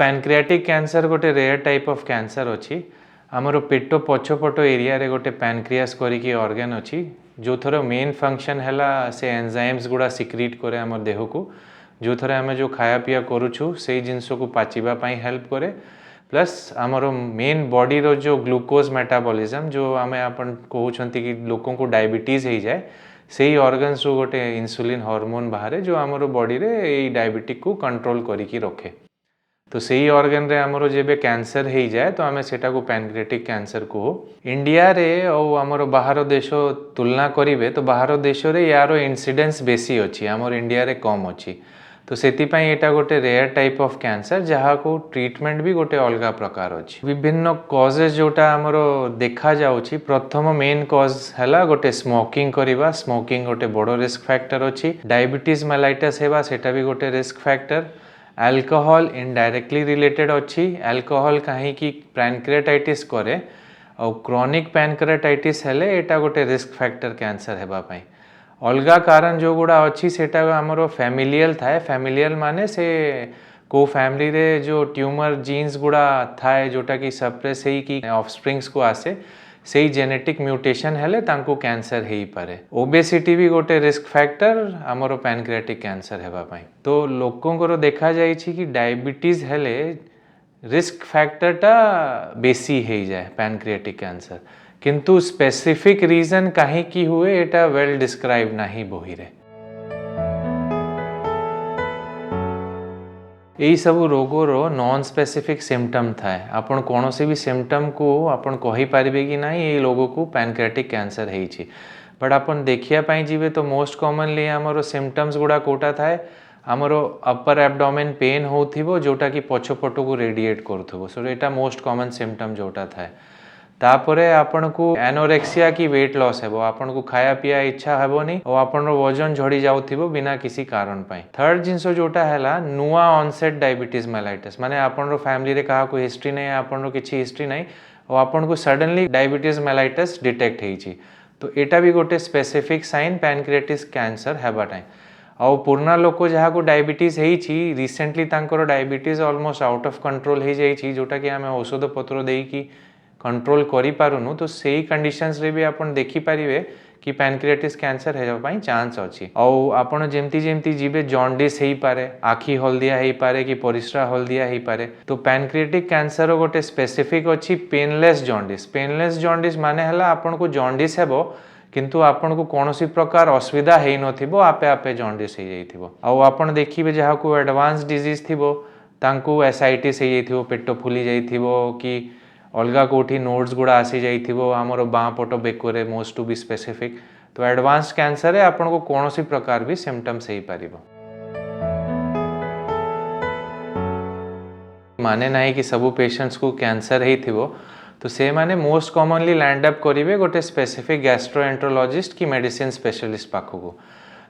Pancreatic cancer गोटे rare type of cancer अच्छी आमर पेट पछपट एरिया रे गोटे पैनक्रियास करिकी ऑर्गन अच्छी जो थर मेन फंक्शन है से एंजाइम्स गुड़ा सिक्रीट करे आम देह को जो थर आम जो खाया पिया करूँ से जिनस को पाचिबा हेल्प करे प्लस आमर मेन बॉडी रो जो ग्लूकोज मेटाबॉलिज्म जो आम आपन कहते कि लोकों को डायबिटीज हो जाए से ही ऑर्गन्स रो गोटे इंसुलिन हार्मोन बाहर जो आमर बॉडी रे ये डायबिटिक को कंट्रोल करिकी रखे। तो सही ऑर्गन रे हमरो जेबे कैंसर हो जाए तो आमे सेटा को पैनक्रियाटिक कैंसर को इंडिया रे और हमरो बाहर देश तुलना करिवे तो बाहर देश रे यारो इंसिडेंस बेसी अच्छी हमर इंडिया रे कम अच्छी। तो सेति पई एटा गोटे रेयर टाइप ऑफ कैंसर जहाँ को ट्रीटमेंट भी गोटे अलग प्रकार अच्छी। विभिन्न कॉजेज जोटा हमरो देखा जाउची प्रथम मेन कॉज हैला गोटे स्मोकिंग करिवा स्मोकिंग गोटे बड़ो रिस्क फैक्टर अच्छी। डायबिटीज मेलाइटस हेबा सेटा भी गोटे risk factor. Alcohol indirectly related अच्छी। अल्कोहल कहीं पैनक्रियाटाइटिस करे और क्रोनिक पैनक्रियाटाइटिस हेले एटा गोटे रिस्क फैक्टर कैंसर हेबा पई। अलगा कारण जो गुड़ा अच्छी सेटा हमरो फैमिलियल थाए। फैमिलियल माने से को फैमिली रे जो ट्यूमर जीन्स गुड़ा थाए जोटा कि सप्रेस ही कि ऑफस्प्रिंग्स को आसे से जेनेटिक म्यूटेशन हेले तांको कैंसर हेई पारे। ओबेसिटी भी गोटे रिस्क फैक्टर हमरो पैनक्रियाटिक कैंसर हेबा पई। तो लोकों को देखा जाए कि डायबिटीज हेले रिस्क फैक्टर टा बेसी हो जाए पैनक्रियाटिक कैंसर किंतु स्पेसिफिक रीजन कहीं की हुए एटा वेल डिस्क्राइब नहीं बही रे। यही सब रोगर नॉन स्पेसिफिक सिम्पटम थाए। आपन कौन से भी सिम्पटम को आपन कहि पारिबे कि नहीं ये लोगों को पैनक्रियाटिक कैंसर है। बट आपन देखिया पाई जीवे तो मोस्ट कॉमनली हमरो सिम्पटम्स गुड़ा कोटा थाए हमरो अपर एब्डोमेन पेन होथिबो जोटा कि पछपट को रेडिएट करूथबो। सो एटा मोस्ट कॉमन सिम्पटम जोटा थाए। तापरे आपन को एनोरेक्सिया की वेट लॉस हेबो आपन को खाया पिया इच्छा हेबो नहीं और आपन वजन झड़ी जाउथिबो बिना किसी कारण पाई। थर्ड जिनस जोटा हैला नुआ ऑनसेट डायबिटीज मेलाइटस माने आपन फैमिली रे कहा कोई हिस्ट्री नहीं आपन किसी हिस्ट्री नहीं और आपन को सडनली डायबिटीज मेलाइटस डिटेक्ट होईची। तो एटा भी गोटे स्पेसिफिक साइन पैनक्रियाटिस कैंसर हेबा टाइम। और पुराना लोक जहाँ को डायबिटीज होईची रिसेंटली तांकर diabetes almost out of control हो जाइए जोटा कि आम औषध पत्र देकी कंट्रोल करि पारुनु। तो सही कंडीशंस रे भी आपन देखि पारिबे कि पैनक्रियाटिस कैंसर हेबा पई चांस अछि। और आपन जेमती जेमती जीवे जॉन्डिस हेई पारे आखी हल्दिया हेई पारे कि परिस्रा हल्दिया हेई पारे। तो पैनक्रियाटिक कैंसर गोटे स्पेसिफिक अछि पेनलेस जॉन्डिस। पेनलेस जॉन्डिस माने हला आपन को जॉन्डिस हेबो किंतु आपन को कौनसी प्रकार असुविधा हेई नथिबो आपे आपे जॉन्डिस हेई जाइथिबो। और आपन देखिबे जहाँ को एडवांस डिजीज थिबो तांको एसाइटिस हेई जाइथिबो पेट फुली जाइथिबो कि अलगा कोठी नोड्स गुड़ा आसी जाइथिबो हमरो बाँ पट बेकोरे मोस्ट टू बी स्पेसिफिक। तो एडवांस कैंसर है आपन को कौनसी प्रकार भी सिम्पटम्स हेई पारिबो। माने नहीं कि सबू पेशेंट्स को कैंसर हेई थिबो तो से माने मोस्ट कॉमनली लैंड अप करिवे गोटे स्पेसिफिक गैस्ट्रोएंटरोलॉजिस्ट की मेडिसिन स्पेशलिस्ट पाखको।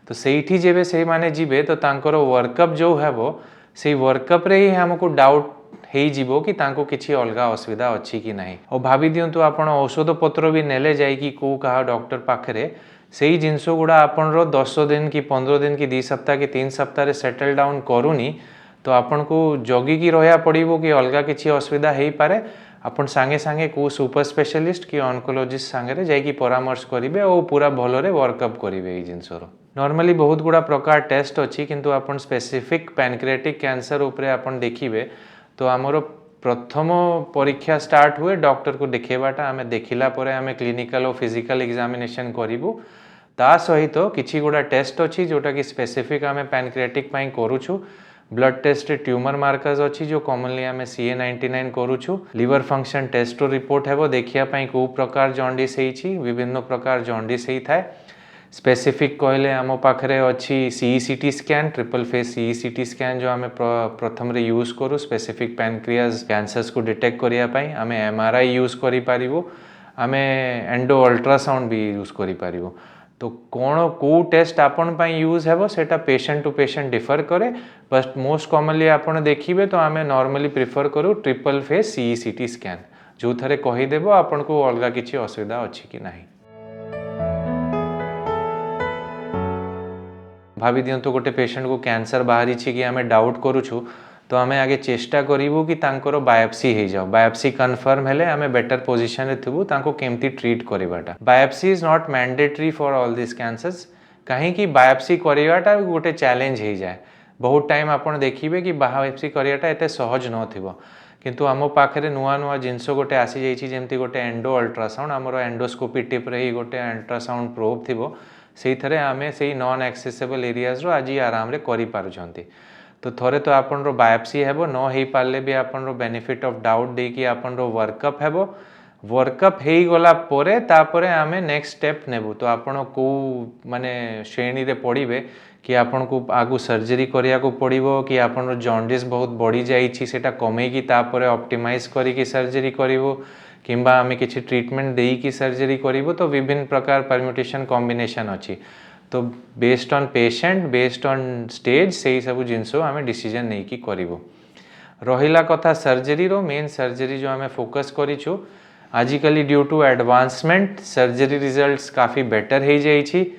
तो सेठी जेबे से माने जीवे तो तांकर वर्कअप जो हेबो से वर्कअप रे ही हमको डाउट हेई जीवो कि तांको किछि अलगा असुविधा अच्छी कि नहीं। और भाभी दियंतु आपण औषध पत्र भी नेले जाई कि को कहा डॉक्टर पाखरे सेही जिनस गुड़ा आपण 10 दिन कि 15 दिन कि 2 सप्ताह कि 3 सप्ताह रे सेटल डाउन करूनी तो आपण को जगी की रहया पड़िबो कि अलगा किछि असुविधा हेई पारे। आपण सांगे सांगे को सुपर स्पेशलिस्ट कि ऑन्कोलॉजिस्ट सांगे रे जाई कि परामर्श करिवे और पूरा भलरे वर्कअप करिवे एई जिनसरो। नॉर्मली बहुत गुड़ा प्रकार टेस्ट अच्छी किंतु आपण स्पेसिफिक पैनक्रियाटिक कैंसर उपरे आपण देखिबे तो आमर प्रथम परीक्षा स्टार्ट हुए डॉक्टर को देखेबाटा आमे देखिला परे आमे क्लिनिकल और फिजिकल एग्जामिनेशन करिवु। ता सहित किछि गुड़ा टेस्ट अच्छी जोटा कि स्पेसिफिक आमे पैनक्रियाटिक पई करूछु। ब्लड टेस्ट ट्यूमर मार्कर्स अच्छी जो कॉमनली आमे CA99 करूछु। लिवर फंक्शन टेस्ट रिपोर्ट हेबो देखिया पई को प्रकार जॉन्डिस हेइछि विभिन्न प्रकार जॉन्डिस हेइ थाए। स्पेसिफिक कहले आम पाखरे अच्छी CECT scan triple face CECT scan जो आम प्रथम रे यूज करूँ स्पेसिफिक पैनक्रियाज कैंसर्स को डिटेक्ट करिया पई। आम MRI यूज करि पारिबो आम एंडो अल्ट्रासाउंड भी यूज करि पारिबो। तो कौन को टेस्ट आपन पई यूज हेबो सेटा पेशेंट टू पेशेंट डिफर करे बट मोस्ट कॉमनली आपन देखिबे तो आम नॉर्मली प्रिफर करूँ ट्रिपल फेस CECT स्कैन जो थरे कहि देबो आपन को अलगा किछि असुविधा अछि कि नहीं। भाभी दियंतु गोटे पेशेंट को कैंसर बाहरी कि आम डाउट करूछु तो आमे आगे चेष्टा करिवु कि तांकर बायोप्सी हो जाओ बायोप्सी कन्फर्म हेले आमे बेटर पोजीशन रे थिबु तांको केमती ट्रीट करिवाटा biopsy is not mandatory for all this cancers कहीं कि बायोप्सी करिवाटा गोटे चैलेंज हो जाए बहुत टाइम आपण देखिबे कि बायोप्सी करिवाटा एते सहज न थिबो किंतु आम पाखे नुआ नुआ जिनस गोटे आसी जाइए जमती गोटे एंडो अल्ट्रासाउंड आमर एंडोस्कोपी टिप्रे ही गोटे अल्ट्रासाउंड प्रोब थी से आम से नॉन एक्सेसेबल एरियाज आज आराम करें तो थोड़े तो आपन बायोप्सी हेबो न हो पारे भी आपन बेनिफिट ऑफ डाउट देकी आपन वर्कअप हेबो वर्कअप हो गला परे तापरे आमे नेक्स्ट स्टेप नेबु तो आपण को माने श्रेणी रे पड़िबे कि आपन को आगु सर्जरी करिया को पड़िबो कि आपन जॉन्डिस बहुत बढ़ी जाइछि सेटा कमेकी तापरे ऑप्टिमाइज करिकी सर्जरी करिवो किंबा आमे किछि ट्रीटमेंट देकी सर्जरी करिवो तो विभिन्न प्रकार परम्यूटेशन कॉम्बिनेशन अछि तो based on patient based on stage से सब जिनस आमे डिसीजन नहीं की करिवो रहिला कथा सर्जरी रो मेन सर्जरी जो आमे फोकस करिछु आजिकली due to advancement surgery results काफ़ी बेटर हो जाइए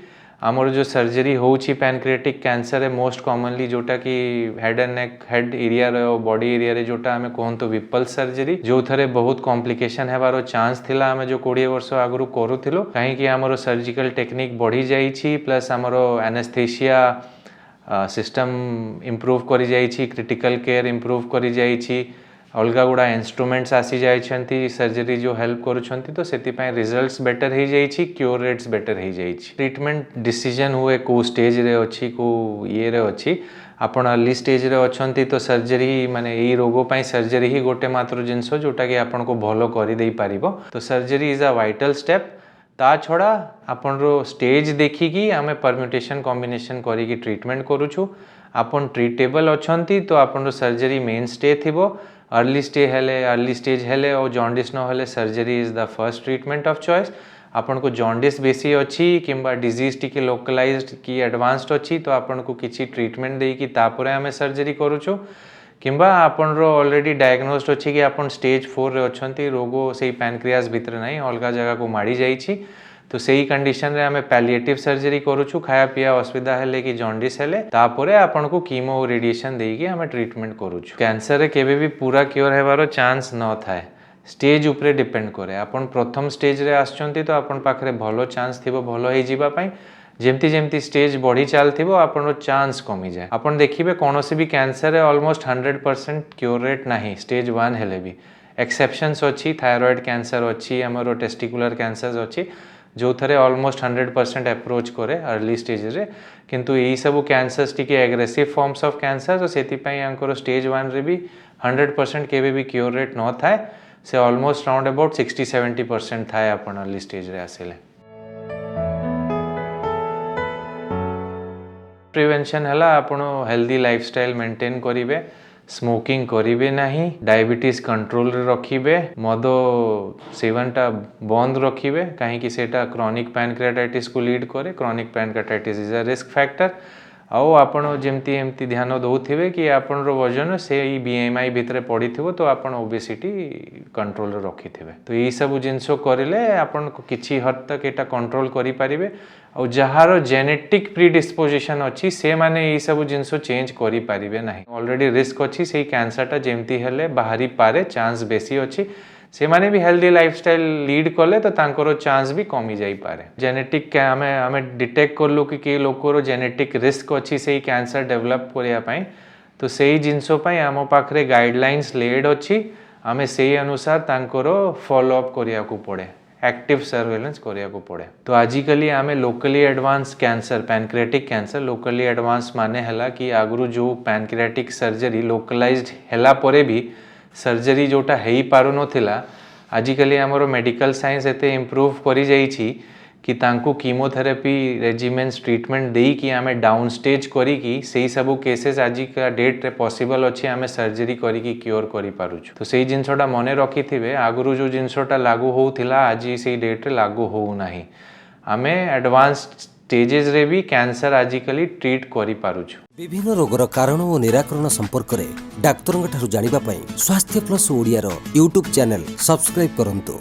आमर जो सर्जरी होची पैनक्रियाटिक कैंसर है मोस्ट कॉमनली जोटा कि head and neck head area और बॉडी एरिया रे जोटा आमे कहंतु विपल सर्जरी जो थरे बहुत कॉम्प्लिकेशन हेबारो चांस थिला आमे जो 20 वर्ष आगु करूथिलो काहे कि आमर सर्जिकल टेक्निक बढ़ी जाइछि प्लस आमर एनेस्थेसिया सिस्टम इम्प्रूव करी जाइछि क्रिटिकल केयर इम्प्रूव करी जाइछि अलगा गुड़ा इंस्ट्रूमेंट्स आसी जाइछंती सर्जरी जो हेल्प करूछंती तो सेतिपाई रिजल्ट्स बेटर हो जाइछि क्योर रेट्स बेटर हो जाइछि ट्रीटमेंट डिसीजन हुए को स्टेज रे अछि को ये रे अछि आपण अर्ली स्टेज रे अछंती तो सर्जरी माने एई रोगो पाई सर्जरी ही गोटे मात्र जिंस जोटा कि आपण को भलो करि देई पारिबो तो surgery is a vital step ता छड़ा आपण रो स्टेज देखिकी आमे परम्यूटेशन कॉम्बिनेशन करिकी ट्रीटमेंट करूछु आपण ट्रीटेबल अछंती तो आपण रो सर्जरी मेन स्टे थिबो अर्ली स्टेज हेले और जॉन्डिस न हेले surgery is the first treatment of choice आपन को जॉन्डिस बेसी अच्छी किंबा डिजीज टी लोकलाइज्ड की एडवांस्ड अच्छी तो आपन को किसी ट्रीटमेंट देकी तापरे आमे सर्जरी करूछु किंबा आपन रो ऑलरेडी डायग्नोस्ड अच्छी कि आपन स्टेज 4 रे अछंती रोगो से पैनक्रियास भितर नहीं अलग जगह को माड़ी जाइछि तो सही कंडीशन रे हमें पैलिएटिव सर्जरी करूछु खाया पिया असुविधा हेले कि जॉन्डिस हेले तापरे आपन को कीमो रेडिएशन देकी हमें ट्रीटमेंट करूछु कैंसर रे केबे भी पूरा क्योर हेबारो चांस न थाए स्टेज उपरे डिपेंड करे आपन प्रथम स्टेज रे आछंती तो आपन पाखरे भलो चांस थिबो भलो हे जिबा पई जेमती जेमती स्टेज बढ़ी चलथिबो आपन चांस कमी जाए आपन देखिबे कोनोसी भी कैंसर रे ऑलमोस्ट 100% क्योर रेट नाही स्टेज 1 हेले भी एक्सेप्शंस अछि थायराइड कैंसर अछि हमरो टेस्टिकुलर कैंसर्स अछि जो थरे ऑलमोस्ट 100% अप्रोच करे अर्ली स्टेज रे किंतु यही सब cancers T aggressive forms of cancer तो सेति पई अंकर स्टेज 1 रे भी 100% केबे भी क्योर रेट न थाए से ऑलमोस्ट राउंड अबाउट 60-70% थाए अपन अर्ली स्टेज रे आसिले प्रिवेंशन हला आपण हेल्दी लाइफस्टाइल मेंटेन करिवे स्मोकिंग करिवे नहीं डायबिटीज कंट्रोल रे रखिबे मद सेवनटा बंद रखिबे कहीं कि सेटा क्रॉनिक पैनक्रियाटाइटिस को लीड करे chronic pancreatitis is a risk factor आउ आपण जेमती एमती ध्यान दउथिबे कि आपण रो वजन से बीएमआई भितरे पड़िथिबो तो आपण ओबेसिटी कंट्रोल रे रखिथिबे तो यही सब जिंसो करिले आपण को किछि हद तक एटा कंट्रोल करि परिबे और जहार जेनेटिक प्रीडिस्पोजिशन अच्छी से माने यही सब जिनसो चेंज करि परिबे नाही ऑलरेडी रिस्क अच्छी से कैंसरटा जेमती हेले बाहरी पारे चांस बेसी अच्छी से माने भी हेल्दी लाइफस्टाइल लीड कले तो तांकर चांस भी कमी जाई पारे जेनेटिक हमें डिटेक्ट करलु कि लोकर जेनेटिक रिस्क अच्छी से कैंसर डेवलप करिया पई तो सही जिनसो पई आम पाखरे गाइडलाइंस लेड अच्छी आमे सही अनुसार तांकर फॉलो अप करिया को पड़े एक्टिव सर्वेलेंस करिया को पड़े तो आजिकली आमे locally advance cancer pancreatic cancer locally advance माने हला कि आगुरु जो पैनक्रियाटिक सर्जरी लोकलाइज्ड हला परे भी सर्जरी जोटा हेई पारु नथिला आजिकली हमरो मेडिकल साइंस एते इम्प्रूव करी जाइछि कि तांको कीमोथेरेपी रेजिमेंट्स ट्रीटमेंट देई कि आमे डाउन स्टेज करी कि सेही सब केसेस आजि का डेट रे पॉसिबल अछि आमे सर्जरी करी कि क्योर करी पारुछु तो सेही जिंसोटा मने रखिथिबे आगुरु जो जिंसोटा लागू होउथिला आजि सेही डेट रे लागू होउ नाही आमे एडवांस स्टेजेस रे भी कैंसर आजिकली ट्रीट करी पारुछु विभिन्न रोगर कारण और निराकरण संपर्क में डाक्तरों ठारू जानिबा पई स्वास्थ्य प्लस ओडिया रो यूट्यूब चैनल सब्सक्राइब करंतु।